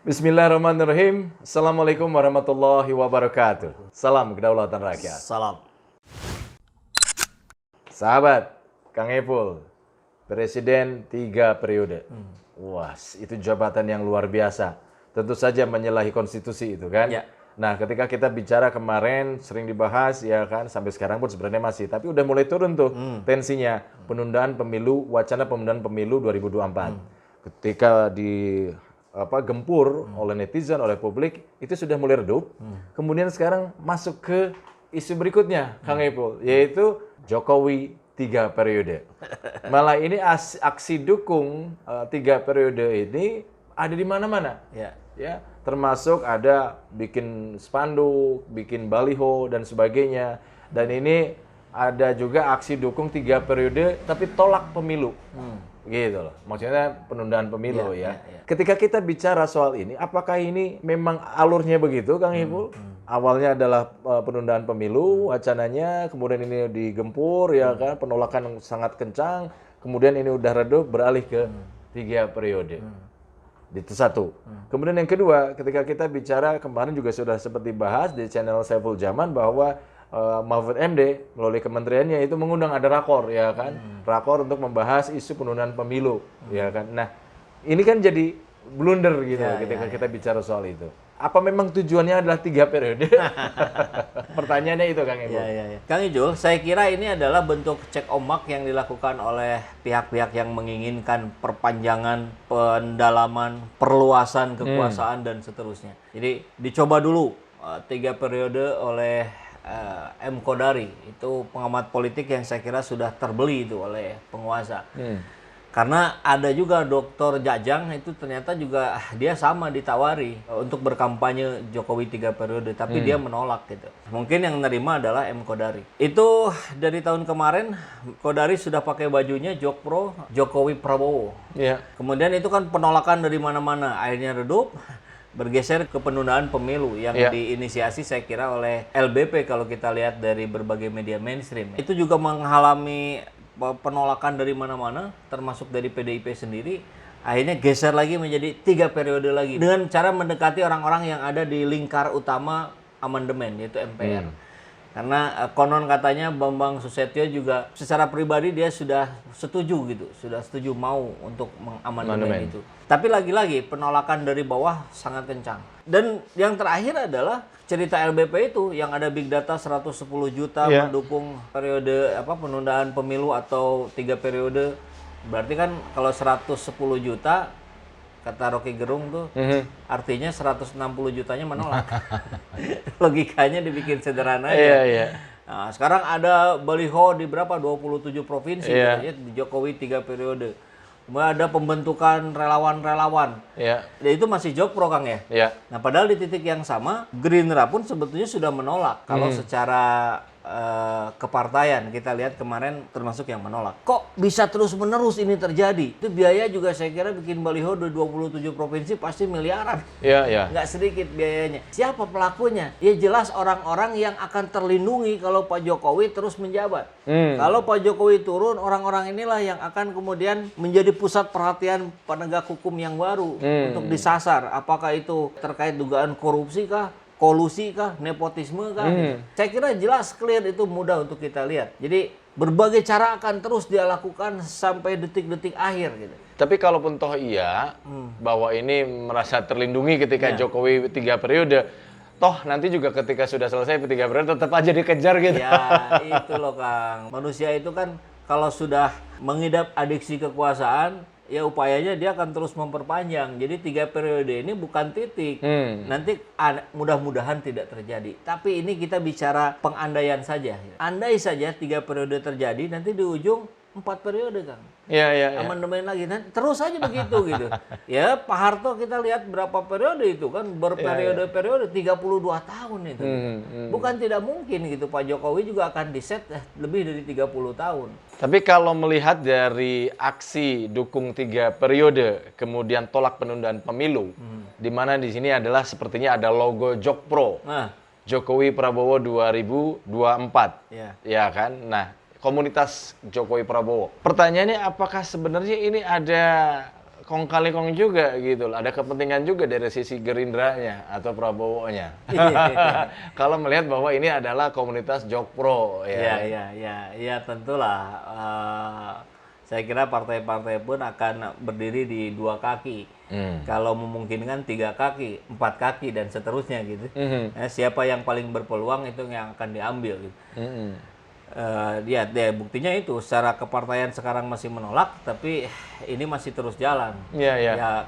Bismillahirrahmanirrahim. Assalamualaikum warahmatullahi wabarakatuh. Salam kedaulatan rakyat. Salam. Sahabat, Kang Epul, Presiden 3 periode. Wah, itu jabatan yang luar biasa. Tentu saja menyalahi konstitusi itu kan. Ya. Nah, ketika kita bicara kemarin sering dibahas ya kan, sampai sekarang pun sebenarnya masih, tapi udah mulai turun tuh tensinya. Penundaan pemilu, wacana penundaan pemilu 2024. Ketika gempur oleh netizen, oleh publik, itu sudah mulai redup. Kemudian sekarang masuk ke isu berikutnya, Kang Epul, yaitu Jokowi 3 periode. Malah ini aksi dukung 3 periode ini ada di mana-mana. Ya, termasuk ada bikin spanduk, bikin baliho dan sebagainya. Dan ini ada juga aksi dukung 3 periode tapi tolak pemilu. Gitu loh. Maksudnya penundaan pemilu ya. Ketika kita bicara soal ini, apakah ini memang alurnya begitu, Kang Ipul? Awalnya adalah penundaan pemilu, wacananya, kemudian ini digempur ya kan, penolakan yang sangat kencang, kemudian ini udah redup beralih ke 3 periode. Itu satu. Kemudian yang kedua, ketika kita bicara kemarin juga sudah sempat dibahas di channel Saiful Jaman bahwa Mahfud MD melalui kementeriannya itu mengundang ada rakor ya kan, rakor untuk membahas isu penundaan pemilu ya kan. Nah ini kan jadi blunder gitu ketika kita bicara soal itu. Apa memang tujuannya adalah 3 periode? Pertanyaannya itu Kang Ipul. Kang Ijul, saya kira ini adalah bentuk cek ombak yang dilakukan oleh pihak-pihak yang menginginkan perpanjangan, pendalaman, perluasan kekuasaan dan seterusnya. Jadi dicoba dulu 3 periode oleh M. Kodari, itu pengamat politik yang saya kira sudah terbeli itu oleh penguasa. Karena ada juga Dr. Jajang itu ternyata juga dia sama ditawari untuk berkampanye Jokowi 3 periode, tapi dia menolak gitu. Mungkin yang menerima adalah M. Kodari. Itu dari tahun kemarin Kodari sudah pakai bajunya Jokpro Jokowi Prabowo. Kemudian itu kan penolakan dari mana-mana, akhirnya redup. Bergeser ke penundaan pemilu yang diinisiasi saya kira oleh LBP kalau kita lihat dari berbagai media mainstream. Itu juga mengalami penolakan dari mana-mana, termasuk dari PDIP sendiri. Akhirnya geser lagi menjadi 3 periode lagi dengan cara mendekati orang-orang yang ada di lingkar utama amandemen, yaitu MPR. Karena konon katanya Bambang Susetio juga secara pribadi dia sudah setuju gitu, sudah setuju mau untuk mengamandemen itu. Tapi lagi-lagi penolakan dari bawah sangat kencang. Dan yang terakhir adalah cerita LBP itu yang ada big data 110 juta mendukung periode penundaan pemilu atau 3 periode. Berarti kan kalau 110 juta kata Rocky Gerung tuh artinya 160 jutanya menolak. Logikanya dibikin sederhana aja. Nah, sekarang ada baliho di berapa 27 provinsi di Jokowi 3 periode. Kemudian ada pembentukan relawan-relawan. Ya itu masih Jokpro Kang ya. Nah, padahal di titik yang sama Gerindra pun sebetulnya sudah menolak kalau secara kepartaian kita lihat kemarin termasuk yang menolak. Kok bisa terus-menerus ini terjadi? Itu biaya juga saya kira bikin baliho di 27 provinsi pasti miliaran. Nggak sedikit biayanya. Siapa pelakunya? Ya jelas orang-orang yang akan terlindungi kalau Pak Jokowi terus menjabat. Kalau Pak Jokowi turun, orang-orang inilah yang akan kemudian menjadi pusat perhatian penegak hukum yang baru untuk disasar. Apakah itu terkait dugaan korupsi kah? Kolusi kah, nepotisme kah? Gitu. Saya kira jelas clear itu mudah untuk kita lihat. Jadi berbagai cara akan terus dia lakukan sampai detik-detik akhir gitu. Tapi kalaupun toh iya bahwa ini merasa terlindungi ketika Jokowi 3 periode, toh nanti juga ketika sudah selesai 3 periode tetap aja dikejar gitu. Ya itu loh Kang. Manusia itu kan kalau sudah mengidap adiksi kekuasaan, ya upayanya dia akan terus memperpanjang. Jadi 3 periode ini bukan titik. Nanti mudah-mudahan tidak terjadi. Tapi ini kita bicara pengandaian saja. Andai saja 3 periode terjadi, nanti di ujung 4 periode Kang. Amandemen lagi. Nanti terus aja begitu gitu. Ya Pak Harto kita lihat berapa periode itu kan, berperiode-periode 32 tahun itu. Bukan tidak mungkin gitu Pak Jokowi juga akan diset lebih dari 30 tahun. Tapi kalau melihat dari aksi dukung 3 periode, kemudian tolak penundaan pemilu, di mana di sini adalah sepertinya ada logo Jokpro, Jokowi Prabowo 2024, ya kan? Nah, komunitas Jokowi Prabowo. Pertanyaannya apakah sebenarnya ini ada kong kali kong juga gitu loh. Ada kepentingan juga dari sisi Gerindranya atau Prabowo-nya. Kalau melihat bahwa ini adalah komunitas Jokpro ya. Ya, tentulah. Saya kira partai-partai pun akan berdiri di 2 kaki. Kalau memungkinkan 3 kaki, 4 kaki dan seterusnya gitu. Siapa yang paling berpeluang itu yang akan diambil gitu. Ya, buktinya itu secara kepartaian sekarang masih menolak, tapi ini masih terus jalan. Ya,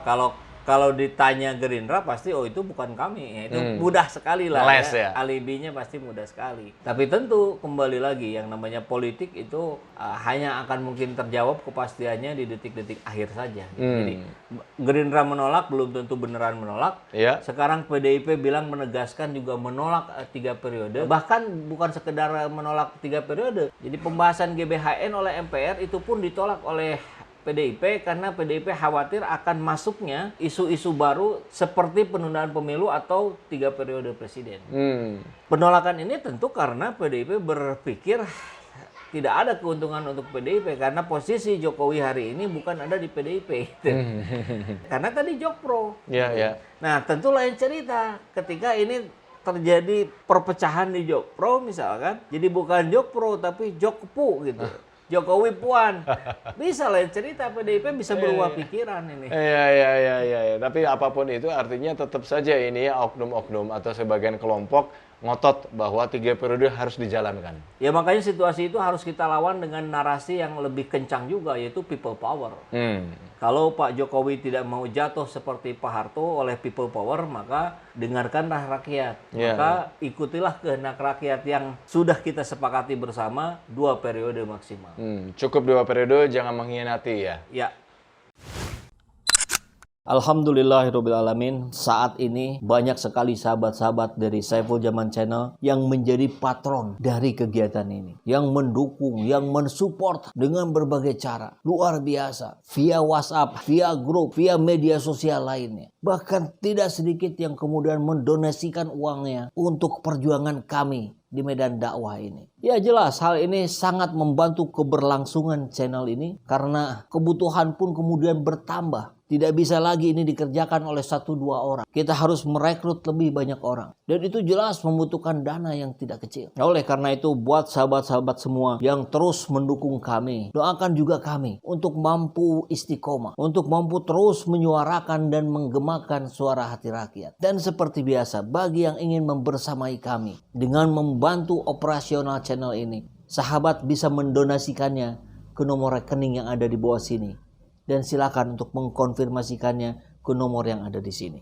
kalau ditanya Gerindra pasti itu bukan kami. Ya, itu mudah sekali lah. Ya. Alibinya pasti mudah sekali. Tapi tentu kembali lagi yang namanya politik itu hanya akan mungkin terjawab kepastiannya di detik-detik akhir saja. Jadi Gerindra menolak belum tentu beneran menolak. Sekarang PDIP bilang menegaskan juga menolak 3 periode. Bahkan bukan sekedar menolak 3 periode. Jadi pembahasan GBHN oleh MPR itu pun ditolak oleh PDIP karena PDIP khawatir akan masuknya isu-isu baru seperti penundaan pemilu atau 3 periode presiden. Penolakan ini tentu karena PDIP berpikir tidak ada keuntungan untuk PDIP karena posisi Jokowi hari ini bukan ada di PDIP. Gitu. Karena tadi Jokpro. Nah, tentu lain cerita ketika ini terjadi perpecahan di Jokpro misalkan. Jadi bukan Jokpro tapi Jokpu gitu. Jokowi Puan. Bisa lain cerita, PDIP bisa berubah pikiran ini. Iya. Tapi apapun itu artinya tetap saja ini oknum-oknum atau sebagian kelompok ngotot bahwa 3 periode harus dijalankan. Ya makanya situasi itu harus kita lawan dengan narasi yang lebih kencang juga, yaitu people power. Kalau Pak Jokowi tidak mau jatuh seperti Pak Harto oleh people power, maka dengarkanlah rakyat. Maka ikutilah kehendak rakyat yang sudah kita sepakati bersama 2 periode maksimal. Cukup 2 periode, jangan mengkhianati ya. Alhamdulillahirrabbilalamin, saat ini banyak sekali sahabat-sahabat dari Saiful Zaman Channel yang menjadi patron dari kegiatan ini. Yang mendukung, yang mensupport dengan berbagai cara. Luar biasa. Via WhatsApp, via grup, via media sosial lainnya. Bahkan tidak sedikit yang kemudian mendonasikan uangnya untuk perjuangan kami di medan dakwah ini. Ya jelas hal ini sangat membantu keberlangsungan channel ini karena kebutuhan pun kemudian bertambah. Tidak bisa lagi ini dikerjakan oleh 1-2 orang. Kita harus merekrut lebih banyak orang. Dan itu jelas membutuhkan dana yang tidak kecil. Oleh karena itu buat sahabat-sahabat semua yang terus mendukung kami, doakan juga kami untuk mampu istiqomah, untuk mampu terus menyuarakan dan menggemakan suara hati rakyat. Dan seperti biasa, bagi yang ingin membersamai kami dengan membantu operasional channel ini, sahabat bisa mendonasikannya ke nomor rekening yang ada di bawah sini. Dan silakan untuk mengkonfirmasikannya ke nomor yang ada di sini.